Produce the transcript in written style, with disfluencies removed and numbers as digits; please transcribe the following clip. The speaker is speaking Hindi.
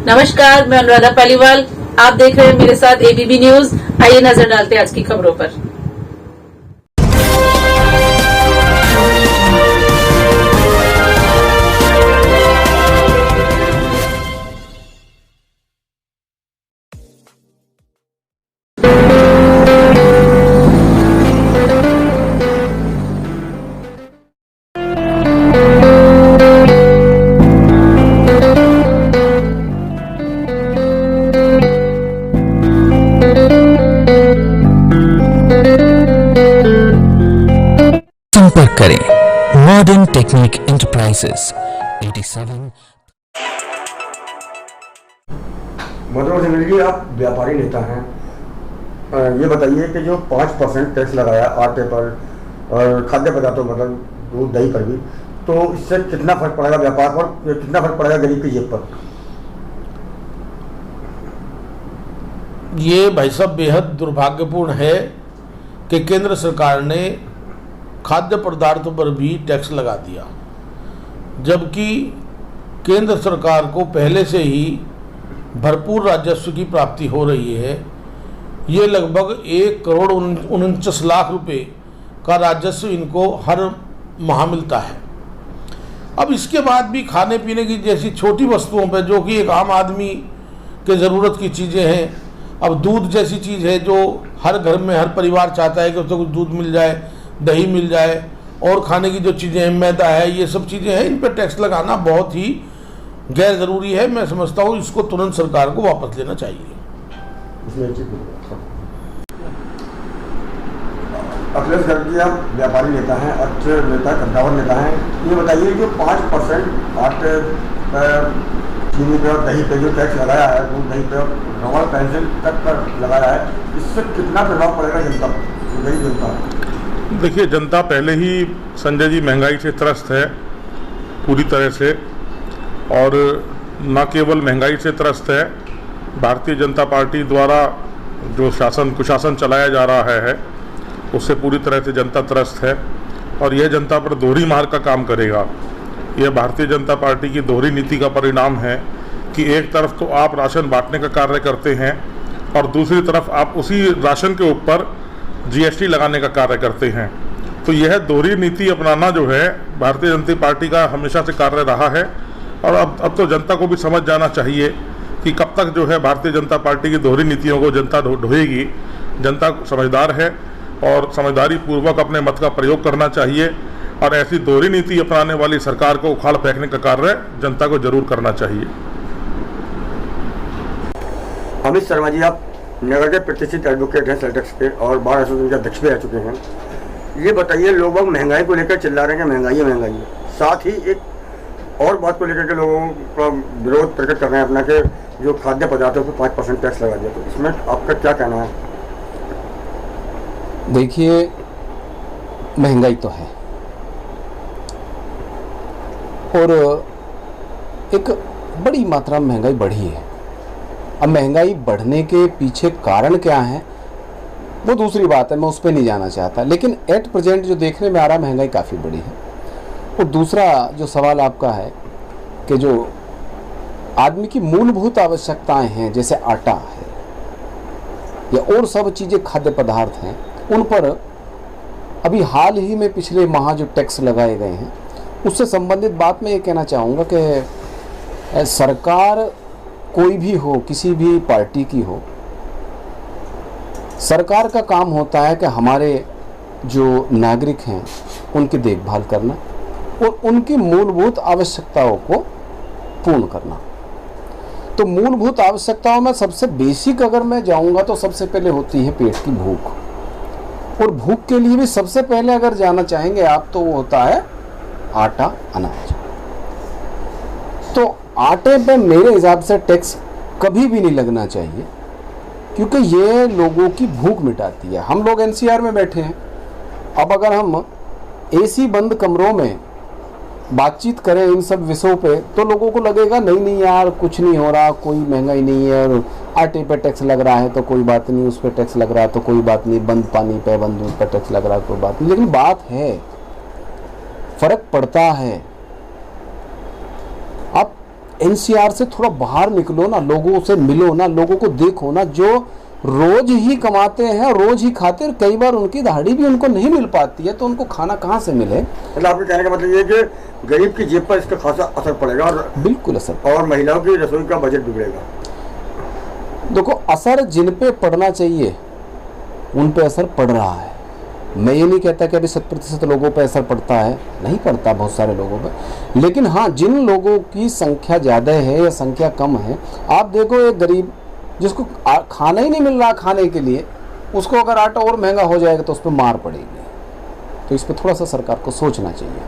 नमस्कार, मैं अनुराधा पालीवाल। आप देख रहे हैं मेरे साथ एबीपी न्यूज। आइए नजर डालते हैं आज की खबरों पर। संपर्क करें modern technique enterprises 87। Manohar Singh ji, आप व्यापारी नेता हैं, ये बताइए कि जो 5% टैक्स लगाया आटे पर और खाद्य पदार्थों मतलब दूध दही पर भी, तो इससे कितना फर्क पड़ेगा व्यापार पर, कितना फर्क पड़ेगा गरीब की जेब पर? ये भाई साहब बेहद दुर्भाग्यपूर्ण है कि केंद्र सरकार ने खाद्य पदार्थों पर भी टैक्स लगा दिया, जबकि केंद्र सरकार को पहले से ही भरपूर राजस्व की प्राप्ति हो रही है। ये लगभग 1,49,00,000 रुपए का राजस्व इनको हर माह मिलता है। अब इसके बाद भी खाने पीने की जैसी छोटी वस्तुओं पर, जो कि एक आम आदमी के ज़रूरत की चीज़ें हैं, अब दूध जैसी चीज़ है जो हर घर में हर परिवार चाहता है कि उसको कुछ दूध मिल जाए, दही मिल जाए, और खाने की जो चीज़ें हैं, मैदा है, ये सब चीज़ें हैं, इन पर टैक्स लगाना बहुत ही गैर ज़रूरी है। मैं समझता हूँ इसको तुरंत सरकार को वापस लेना चाहिए। अखिलेश गर्ग जी, आप व्यापारी नेता हैं, अच्छे नेता, कद्दावर नेता हैं, ये बताइए जो 5% आटे चीनी पे और दही पे जो टैक्स लगाया है, दूध दही पे और रबड़ पेंसिल तक पर लगाया है, इससे कितना प्रभाव पड़ेगा जनता पर, गरीब जनता पर? देखिए, जनता पहले ही संजय जी महंगाई से त्रस्त है पूरी तरह से, और न केवल महंगाई से त्रस्त है, भारतीय जनता पार्टी द्वारा जो कुशासन चलाया जा रहा है उससे पूरी तरह से जनता त्रस्त है, और यह जनता पर दोहरी मार का काम करेगा। यह भारतीय जनता पार्टी की दोहरी नीति का परिणाम है कि एक तरफ तो आप राशन बांटने का कार्य करते हैं और दूसरी तरफ आप उसी राशन के ऊपर जीएसटी लगाने का कार्य करते हैं। तो यह दोहरी नीति अपनाना जो है भारतीय जनता पार्टी का हमेशा से कार्य रहा है, और अब तो जनता को भी समझ जाना चाहिए कि कब तक जो है भारतीय जनता पार्टी की दोहरी नीतियों को जनता ढोएगी। जनता समझदार है और समझदारी पूर्वक अपने मत का प्रयोग करना चाहिए, और ऐसी दोहरी नीति अपनाने वाली सरकार को उखाड़ फेंकने का कार्य जनता को जरूर करना चाहिए। अमित शर्मा जी, आप नगर के प्रतिष्ठित एडवोकेट हैं, सेल्टेक्स के, और बार एसोसिएशन के अध्यक्ष भी रह चुके हैं। ये बताइए, लोग अब महंगाई को लेकर चिल्ला रहे हैं कि महंगाई है महंगाई है, साथ ही एक और बात को लेकर के लोगों का विरोध प्रकट कर रहे हैं अपना, के जो खाद्य पदार्थों पर 5% टैक्स लगा दिया, तो इसमें आपका क्या कहना है? देखिए, महंगाई तो है, और एक बड़ी मात्रा में महंगाई बढ़ी है। अब महंगाई बढ़ने के पीछे कारण क्या है वो दूसरी बात है, मैं उस पर नहीं जाना चाहता, लेकिन एट प्रेजेंट जो देखने में आ रहा है महंगाई काफ़ी बड़ी है। और दूसरा जो सवाल आपका है कि जो आदमी की मूलभूत आवश्यकताएं हैं, जैसे आटा है या और सब चीज़ें खाद्य पदार्थ हैं, उन पर अभी हाल ही में पिछले माह जो टैक्स लगाए गए हैं उससे संबंधित बात मैं ये कहना चाहूँगा कि सरकार कोई भी हो, किसी भी पार्टी की हो, सरकार का काम होता है कि हमारे जो नागरिक हैं उनकी देखभाल करना और उनकी मूलभूत आवश्यकताओं को पूर्ण करना। तो मूलभूत आवश्यकताओं में सबसे बेसिक अगर मैं जाऊंगा तो सबसे पहले होती है पेट की भूख, और भूख के लिए भी सबसे पहले अगर जाना चाहेंगे आप तो वो होता है आटा, अनाज। तो आटे पे मेरे हिसाब से टैक्स कभी भी नहीं लगना चाहिए, क्योंकि ये लोगों की भूख मिटाती है। हम लोग एनसीआर में बैठे हैं, अब अगर हम एसी बंद कमरों में बातचीत करें इन सब विषयों पे तो लोगों को लगेगा नहीं यार कुछ नहीं हो रहा, कोई महंगाई नहीं है, और आटे पे टैक्स लग रहा है तो कोई बात नहीं, उस पर टैक्स लग रहा है तो कोई बात नहीं, बंद पानी पे, बंद दूध पर टैक्स लग रहा है कोई बात नहीं। लेकिन बात है, फर्क पड़ता है। अब एनसीआर से थोड़ा बाहर निकलो ना, लोगों से मिलो ना, लोगों को देखो ना, जो रोज ही कमाते हैं, रोज ही खाते हैं, कई बार उनकी दहाड़ी भी उनको नहीं मिल पाती है, तो उनको खाना कहाँ से मिले। मतलब आपके कहने का मतलब ये है कि गरीब की जेब पर इसका खासा असर पड़ेगा और बिल्कुल असर, और महिलाओं की रसोई का बजट बिगड़ेगा। देखो असर जिन पे पड़ना चाहिए उन पे असर पड़ रहा है। मैं ये नहीं कहता कि अभी 100% लोगों पे असर पड़ता है, नहीं पड़ता बहुत सारे लोगों पे, लेकिन हाँ जिन लोगों की संख्या ज़्यादा है या संख्या कम है, आप देखो एक गरीब जिसको खाना ही नहीं मिल रहा खाने के लिए, उसको अगर आटा और महंगा हो जाएगा तो उस पर मार पड़ेगी। तो इस पर थोड़ा सा सरकार को सोचना चाहिए।